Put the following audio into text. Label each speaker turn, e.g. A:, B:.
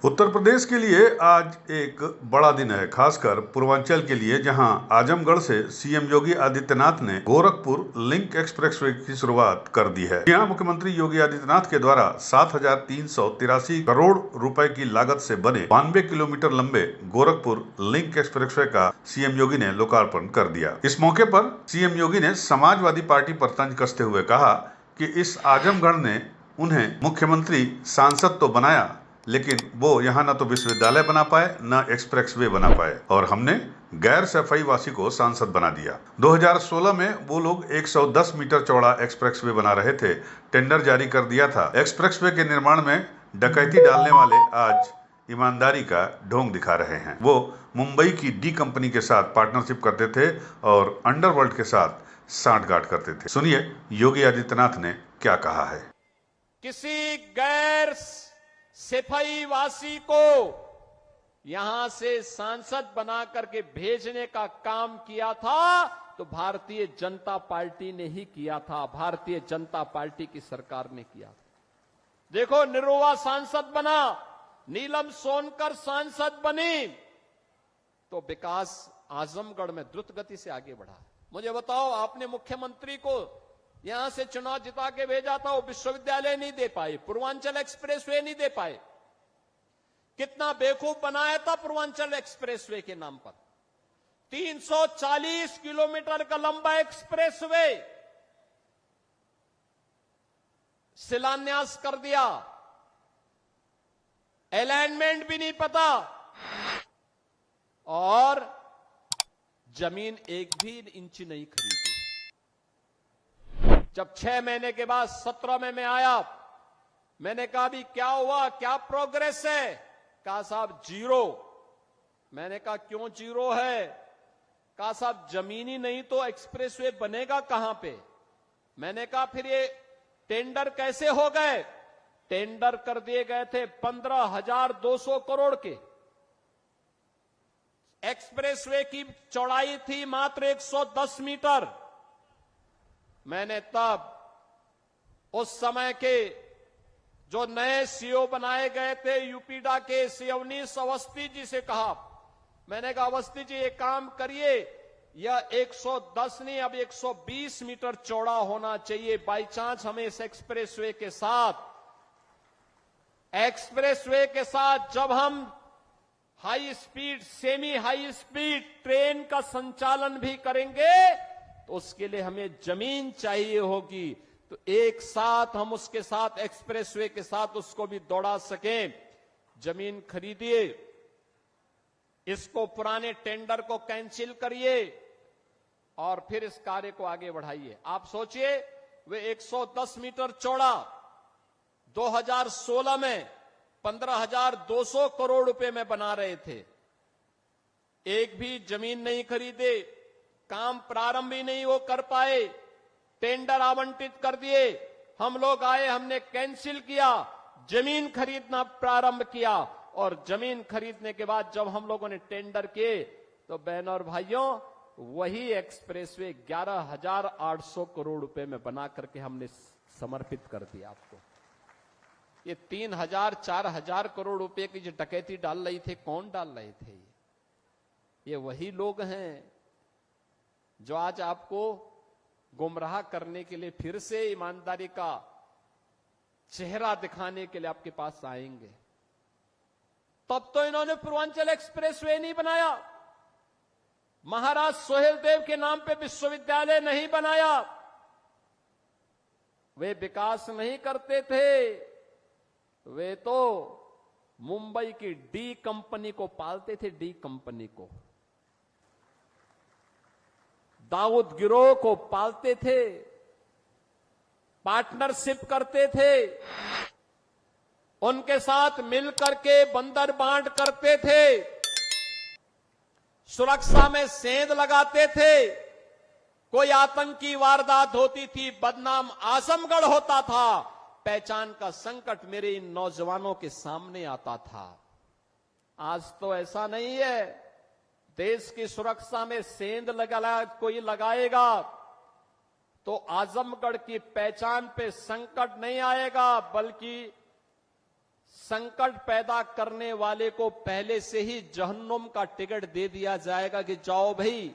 A: उत्तर प्रदेश के लिए आज एक बड़ा दिन है, खासकर पूर्वांचल के लिए, जहां आजमगढ़ से सीएम योगी आदित्यनाथ ने गोरखपुर लिंक एक्सप्रेसवे की शुरुआत कर दी है। यहां मुख्यमंत्री योगी आदित्यनाथ के द्वारा 7,383 करोड़ रुपए की लागत से बने 92 किलोमीटर लंबे गोरखपुर लिंक एक्सप्रेसवे का सीएम योगी ने लोकार्पण कर दिया। इस मौके पर सीएम योगी ने समाजवादी पार्टी पर तंज कसते हुए कहा कि इस आजमगढ़ ने उन्हें मुख्यमंत्री सांसद तो बनाया, लेकिन वो यहाँ न तो विश्वविद्यालय बना पाए न एक्सप्रेसवे बना पाए, और हमने गैर सफाई वासी को सांसद बना दिया। 2016 में वो लोग 110 मीटर चौड़ा एक्सप्रेसवे बना रहे थे, टेंडर जारी कर दिया था। एक्सप्रेसवे के निर्माण में डकैती डालने वाले आज ईमानदारी का ढोंग दिखा रहे हैं। वो मुंबई की डी कंपनी के साथ पार्टनरशिप करते थे और अंडरवर्ल्ड के साथ सांठगांठ करते थे। सुनिए योगी आदित्यनाथ ने क्या कहा है।
B: किसी गैर सफाई वासी को यहां से सांसद बना करके भेजने का काम किया था तो भारतीय जनता पार्टी ने ही किया था, भारतीय जनता पार्टी की सरकार ने किया था। देखो, निरुआ सांसद बना, नीलम सोनकर सांसद बनी, तो विकास आजमगढ़ में द्रुत गति से आगे बढ़ा। मुझे बताओ, आपने मुख्यमंत्री को यहां से चुनाव जिता के भेजा था, वो विश्वविद्यालय नहीं दे पाए, पूर्वांचल एक्सप्रेसवे नहीं दे पाए। कितना बेवकूफ बनाया था पूर्वांचल एक्सप्रेसवे के नाम पर। 340 किलोमीटर का लंबा एक्सप्रेसवे शिलान्यास कर दिया, अलाइनमेंट भी नहीं पता, और जमीन एक भी इंच नहीं खरीदी। जब 6 महीने के बाद 17 में मैं आया, मैंने कहा भी क्या हुआ, क्या प्रोग्रेस है? कहा साहब जीरो। मैंने कहा क्यों जीरो है? कहा साहब जमीन ही नहीं तो एक्सप्रेसवे बनेगा कहां पे? मैंने कहा फिर ये टेंडर कैसे हो गए? टेंडर कर दिए गए थे 15,200 करोड़ के। एक्सप्रेसवे की चौड़ाई थी मात्र 110 मीटर। मैंने तब उस समय के जो नए सीओ बनाए गए थे यूपीडा के सिवनीश अवस्थी जी से कहा, मैंने कहा अवस्थी जी एक काम करिए, यह 110 नहीं अब 120 मीटर चौड़ा होना चाहिए। बाई चांस हमें इस एक्सप्रेसवे के साथ जब हम high speed, semi high speed train का संचालन भी करेंगे तो उसके लिए हमें जमीन चाहिए होगी, तो एक साथ हम उसके साथ एक्सप्रेसवे के साथ उसको भी दौड़ा सकें। जमीन खरीदिए, इसको पुराने टेंडर को कैंसिल करिए और फिर इस कार्य को आगे बढ़ाइए। आप सोचिए, वे 110 मीटर चौड़ा 2016 में 15,200 करोड़ रुपए में बना रहे थे। एक भी जमीन नहीं खरीदे, काम प्रारंभ ही नहीं वो कर पाए, टेंडर आवंटित कर दिए। हम लोग आए, हमने कैंसिल किया, जमीन खरीदना प्रारंभ किया, और जमीन खरीदने के बाद जब हम लोगों ने टेंडर किए तो बहनों और भाइयों, वही एक्सप्रेसवे 11,800 करोड़ रुपए में बना करके हमने समर्पित कर दिया आपको। ये 3,000 4,000 करोड़ रुपए की जो डकैती डाल रही थे, कौन डाल रहे थे? ये वही लोग हैं जो आज आपको गुमराह करने के लिए फिर से ईमानदारी का चेहरा दिखाने के लिए आपके पास आएंगे। तब तो इन्होंने पूर्वांचल एक्सप्रेसवे नहीं बनाया, महाराज सोहेल देव के नाम पे विश्वविद्यालय नहीं बनाया, वे विकास नहीं करते थे, वे तो मुंबई की डी कंपनी को पालते थे, डी कंपनी को, दाऊद गिरोह को पालते थे, पार्टनरशिप करते थे, उनके साथ मिलकर के बंदर बांट करते थे, सुरक्षा में सेंध लगाते थे। कोई आतंकी वारदात होती थी, बदनाम आजमगढ़ होता था, पहचान का संकट मेरे इन नौजवानों के सामने आता था। आज तो ऐसा नहीं है। देश की सुरक्षा में सेंध कोई लगाएगा तो आजमगढ़ की पहचान पे संकट नहीं आएगा, बल्कि संकट पैदा करने वाले को पहले से ही जहन्नुम का टिकट दे दिया जाएगा कि जाओ भाई